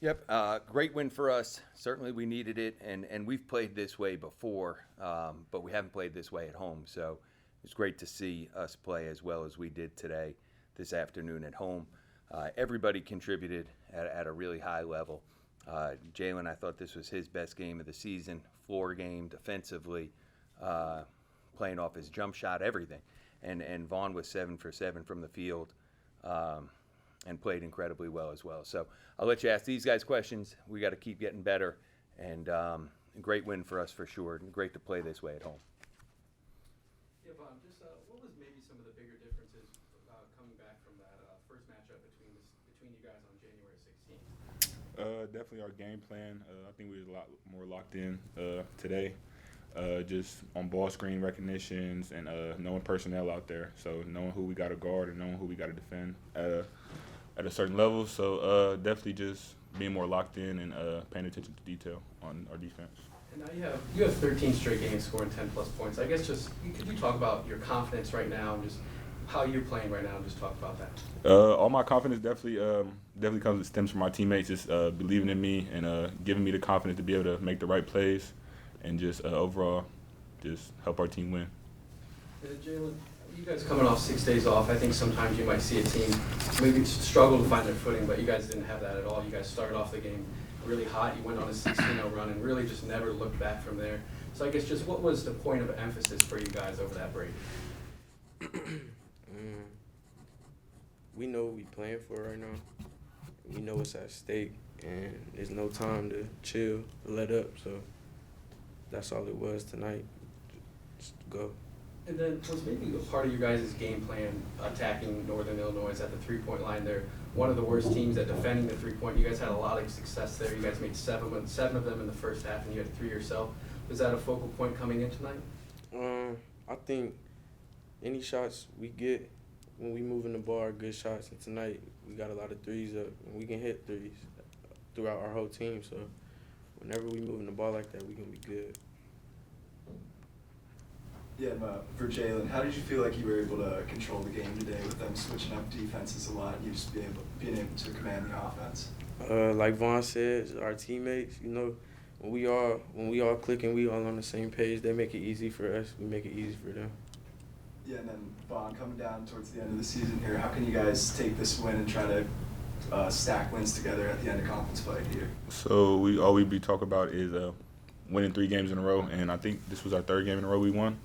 Yep, great win for us. Certainly we needed it, and we've played this way before, but we haven't played this way at home. So it's great to see us play as well as we did today, this afternoon at home. Everybody contributed at a really high level. Jalen, I thought this was his best game of the season, floor game, defensively, playing off his jump shot, everything. And Vaughn was 7 for 7 from the field. And played incredibly well as well. So I'll let you ask these guys questions. We got to keep getting better, and a great win for us for sure. And great to play this way at home. Yeah, Bob, just what was maybe some of the bigger differences coming back from that first matchup between you guys on January 16th? Definitely our game plan. I think we were a lot more locked in today. Just on ball screen recognitions and knowing personnel out there. So knowing who we got to guard and knowing who we got to defend at a certain level. So definitely just being more locked in and paying attention to detail on our defense. And now you have 13 straight games scoring 10-plus points. I guess could you talk about your confidence right now and just how you're playing right now and just talk about that? All my confidence definitely stems from my teammates just believing in me and giving me the confidence to be able to make the right plays and just overall just help our team win. Jalen, you guys coming off 6 days off, I think sometimes you might see a team maybe struggle to find their footing, but you guys didn't have that at all. You guys started off the game really hot. You went on a 16-0 run and really just never looked back from there. So I guess just what was the point of emphasis for you guys over that break? We know what we're playing for right now. We know what's at stake, and there's no time to chill, let up. So that's all it was tonight. Just go. And then was maybe a part of your guys' game plan attacking Northern Illinois at the three-point line? They're one of the worst teams at defending the three-point. You guys had a lot of success there. You guys made seven of them in the first half, and you had 3 yourself. Was that a focal point coming in tonight? I think any shots we get when we moving the ball are good shots. And tonight we got a lot of threes up, and we can hit threes throughout our whole team. So whenever we moving the ball like that, we can be good. Yeah, for Jalen, how did you feel like you were able to control the game today with them switching up defenses a lot and you just being able to command the offense? Like Vaughn said, our teammates, when we all click and we all on the same page, they make it easy for us. We make it easy for them. Yeah, and then Vaughn, coming down towards the end of the season here, how can you guys take this win and try to stack wins together at the end of conference play here? So all we be talking about is winning 3 games in a row, and I think this was our 3rd game in a row we won.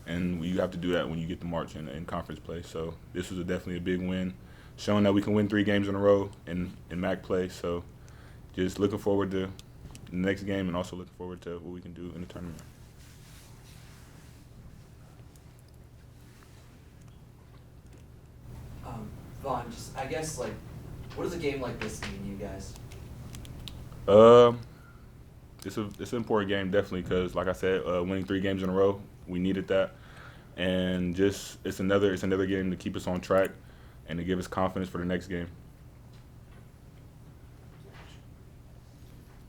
And you have to do that when you get to March in conference play. So this was definitely a big win, showing that we can win 3 games in a row in MAC play. So just looking forward to the next game and also looking forward to what we can do in the tournament. Vaughn, I guess, what does a game like this mean to you guys? It's an important game, definitely, because, like I said, winning 3 games in a row, we needed that. And just it's another game to keep us on track and to give us confidence for the next game.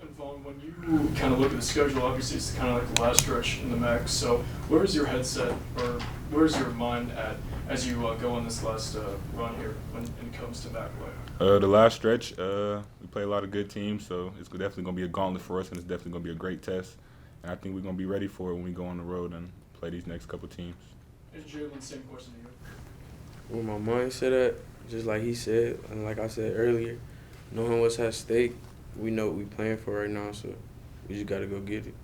And Vaughn, when you kind of look at the schedule, obviously it's kind of like the last stretch in the MAC. So where's your headset or where's your mind at as you go on this last run here when it comes to MAC play? The last stretch, we play a lot of good teams, so it's definitely going to be a gauntlet for us, and it's definitely going to be a great test. And I think we're going to be ready for it when we go on the road and play these next couple teams. And Jalen, same question to you. Where my mindset at, just like he said, and like I said earlier, knowing what's at stake, we know what we're playing for right now, so we just got to go get it.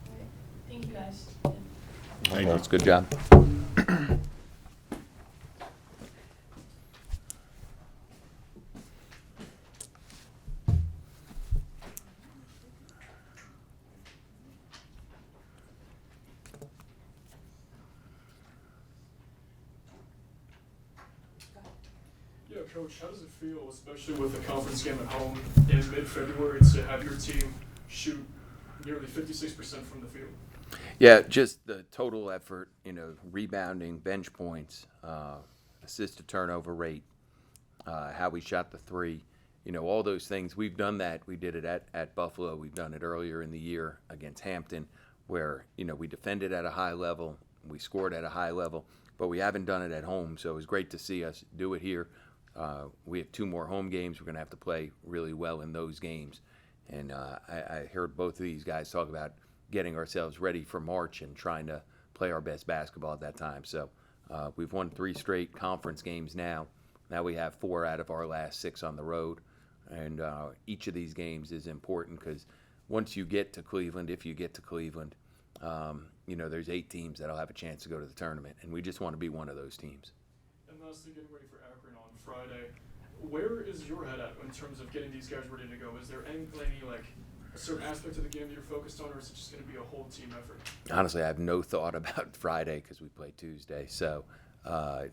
All right. Thank you, guys. Thank you. That's a good job. Yeah, Coach, how does it feel, especially with a conference game at home in mid-February, to have your team shoot nearly 56% from the field? Yeah, just the total effort, rebounding, bench points, assist to turnover rate, how we shot the 3, all those things. We've done that. We did it at Buffalo. We've done it earlier in the year against Hampton where, we defended at a high level. We scored at a high level, but we haven't done it at home. So it was great to see us do it here. We have 2 more home games. We're going to have to play really well in those games. And I heard both of these guys talk about getting ourselves ready for March and trying to play our best basketball at that time. So we've won 3 straight conference games now. Now we have 4 out of our last 6 on the road. And each of these games is important because once you get to Cleveland, if you get to Cleveland, there's 8 teams that'll have a chance to go to the tournament. And we just want to be one of those teams. And lastly, getting ready for Akron on Friday. Where is your head at in terms of getting these guys ready to go? Is there any a certain aspect of the game that you're focused on, or is it just going to be a whole team effort? Honestly, I have no thought about Friday because we play Tuesday. So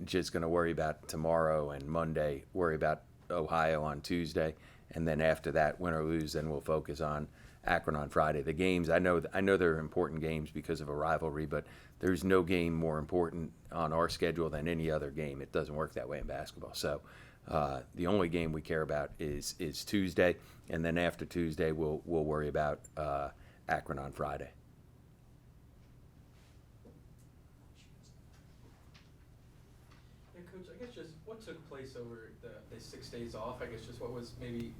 just going to worry about tomorrow and Monday, worry about Ohio on Tuesday. And then after that, win or lose, then we'll focus on Akron on Friday. The games, I know they're important games because of a rivalry, but there's no game more important on our schedule than any other game. It doesn't work that way in basketball. So the only game we care about is Tuesday, and then after Tuesday, we'll worry about Akron on Friday. Yeah, Coach, I guess just what took place over the 6 days off? I guess just what was maybe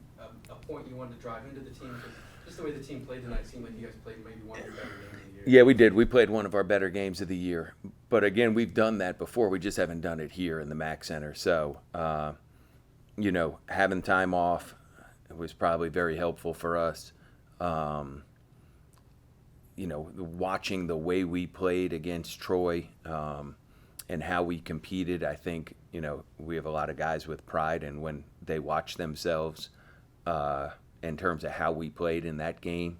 a point you wanted to drive into the team? 'Cause just the way the team played tonight seemed like you guys played maybe one of your better games of the year. Yeah, we did. We played one of our better games of the year. But again, we've done that before. We just haven't done it here in the MAC Center. So, having time off was probably very helpful for us. Watching the way we played against Troy and how we competed, I think, we have a lot of guys with pride, and when they watch themselves in terms of how we played in that game,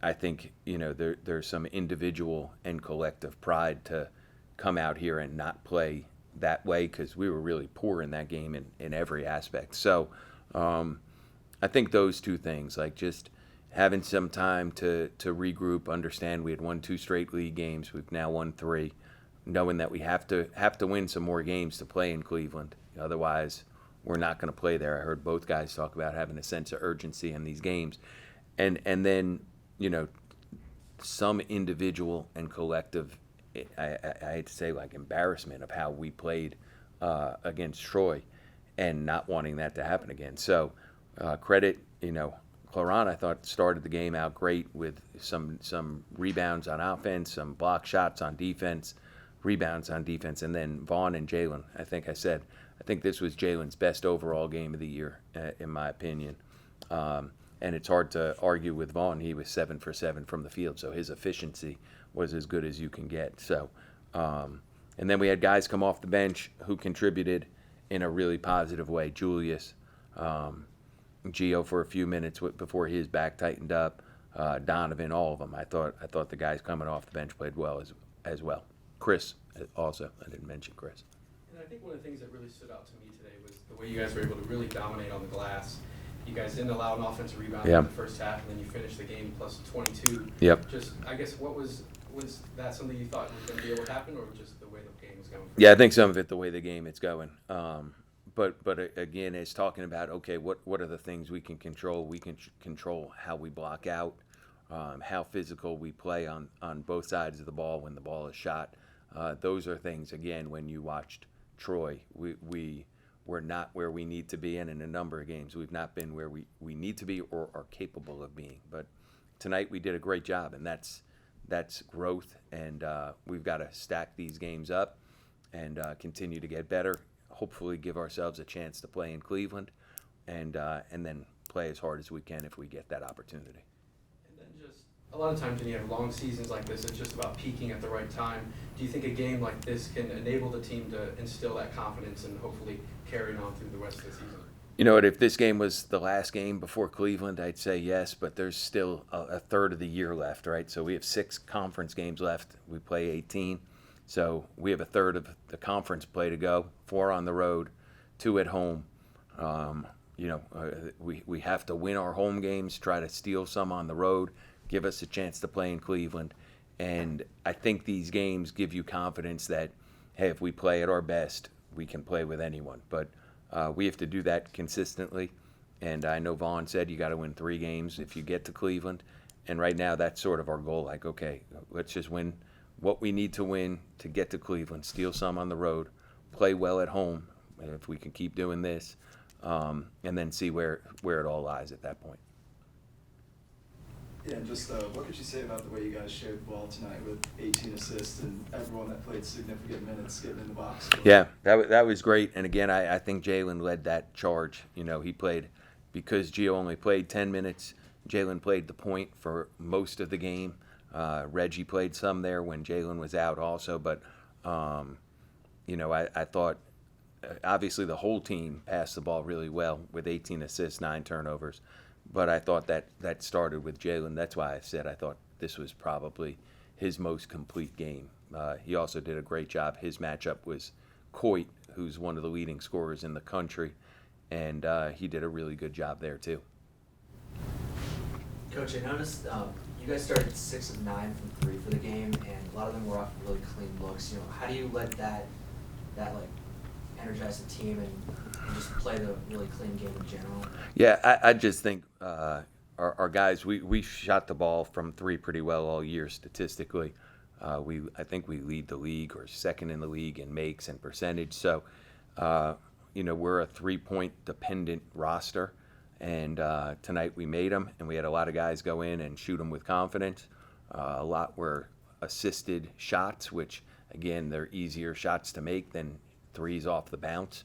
I think, there's some individual and collective pride to come out here and not play that way because we were really poor in that game in every aspect. So I think those 2 things, like just having some time to regroup, understand we had won 2 straight league games. We've now won 3, knowing that we have to win some more games to play in Cleveland. Otherwise, we're not going to play there. I heard both guys talk about having a sense of urgency in these games. And then, some individual and collective, I hate to say, like embarrassment of how we played against Troy and not wanting that to happen again. So credit, Claron, I thought started the game out great with some rebounds on offense, some block shots on defense, rebounds on defense, and then Vaughn and Jalen. I think this was Jalen's best overall game of the year, in my opinion. And it's hard to argue with Vaughn. He was 7 for 7 from the field, so his efficiency was as good as you can get. So, and then we had guys come off the bench who contributed in a really positive way. Julius, Gio for a few minutes before his back tightened up. Donovan, all of them. I thought the guys coming off the bench played well as well. Chris also. I didn't mention Chris. And I think one of the things that really stood out to me today was the way you guys were able to really dominate on the glass. You guys didn't allow an offensive rebound in the first half, and then you finished the game plus 22. Yep. Just, I guess, what was that something you thought was going to be able to happen, or just the way the game was going? Yeah, I think some of it the way the game is going. But again, it's talking about, okay, what are the things we can control? We can control how we block out, how physical we play on both sides of the ball when the ball is shot. Those are things, again, when you watched Troy, we're not where we need to be, and in a number of games we've not been where we need to be or are capable of being. But tonight we did a great job, and that's growth, and we've got to stack these games up and continue to get better, hopefully give ourselves a chance to play in Cleveland, and then play as hard as we can if we get that opportunity. And then just a lot of times when you have long seasons like this, it's just about peaking at the right time. Do you think a game like this can enable the team to instill that confidence and hopefully carry on through the rest of the season? You know what, if this game was the last game before Cleveland, I'd say yes, but there's still a third of the year left, right? So we have 6 conference games left. We play 18. So we have a third of the conference play to go, 4 on the road, 2 at home. We have to win our home games, try to steal some on the road, give us a chance to play in Cleveland. And I think these games give you confidence that, hey, if we play at our best, we can play with anyone. But we have to do that consistently. And I know Vaughn said you got to win 3 games if you get to Cleveland. And right now that's sort of our goal. Like, okay, let's just win what we need to win to get to Cleveland, steal some on the road, play well at home, if we can keep doing this, and then see where it all lies at that point. Yeah, and just what could you say about the way you guys shared the ball tonight with 18 assists and everyone that played significant minutes getting in the box? Yeah, that was great. And again, I think Jalen led that charge. You know, he played, because Gio only played 10 minutes, Jalen played the point for most of the game. Reggie played some there when Jalen was out also. But, you know, I thought, obviously the whole team passed the ball really well with 18 assists, 9 turnovers. But I thought that started with Jalen. That's why I said I thought this was probably his most complete game. He also did a great job. His matchup was Coit, who's one of the leading scorers in the country, and he did a really good job there too. Coach, I noticed you guys started 6 of 9 from 3 for the game, and a lot of them were off really clean looks. You know, how do you let that like energize the team and just play the really clean game in general? Yeah, I just think our guys, we shot the ball from 3 pretty well all year statistically. I think we lead the league or second in the league in makes and percentage. So, you know, we're a 3-point dependent roster. And tonight we made them, and we had a lot of guys go in and shoot them with confidence. A lot were assisted shots, which, again, they're easier shots to make than threes off the bounce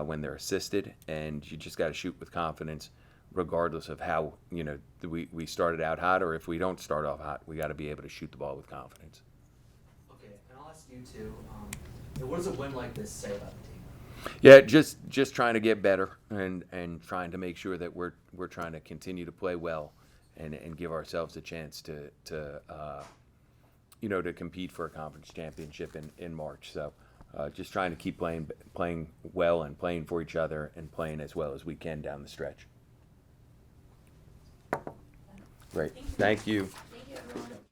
when they're assisted. And you just got to shoot with confidence regardless of how, you know, we started out hot, or if we don't start off hot, we got to be able to shoot the ball with confidence. Okay, and I'll ask you too. What does a win like this say about the team? Yeah, just trying to get better and trying to make sure that we're trying to continue to play well and give ourselves a chance to you know, to compete for a conference championship in March. So just trying to keep playing well and playing for each other and playing as well as we can down the stretch. Great. Thank you.